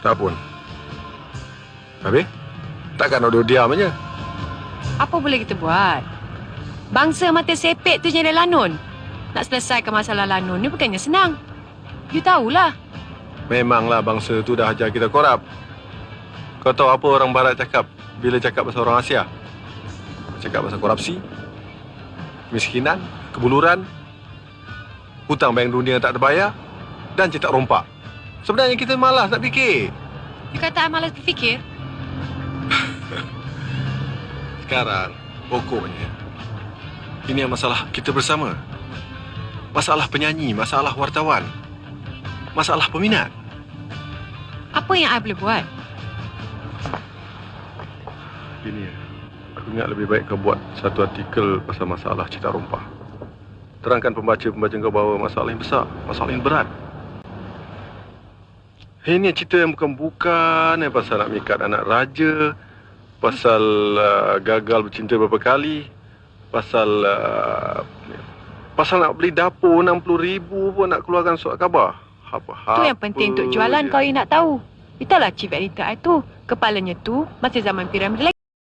Tak pun. Habis? Takkan duduk diam aja. Apa boleh kita buat? Bangsa mata sepet tu jadi lanun. Nak selesaikan masalah lanun ni bukannya senang. You tahulah. Memanglah bangsa tu dah ajar kita korup. Kau tahu apa orang barat cakap bila cakap pasal orang Asia? Cakap pasal korupsi, kemiskinan, kebuluran, hutang bank dunia tak terbayar dan cetak rompak. Sebenarnya kita malas nak fikir. You kata I malas berfikir? Sekarang, pokoknya, ini masalah kita bersama. Masalah penyanyi, masalah wartawan, masalah peminat. Apa yang I boleh buat? Ini, aku ingat lebih baik kau buat satu artikel pasal masalah cetak rompak. Terangkan pembaca-pembaca kau bahawa masalah yang besar, masalah yang berat. Ini cerita yang bukan-bukan pasal nak mikat anak raja, pasal gagal bercinta beberapa kali, pasal nak beli dapur 60,000 pun nak keluarkan surat khabar. Tu yang penting untuk jualan kau yang nak tahu. Itulah chief editor I tu. Kepalanya tu masih zaman piramid lagi.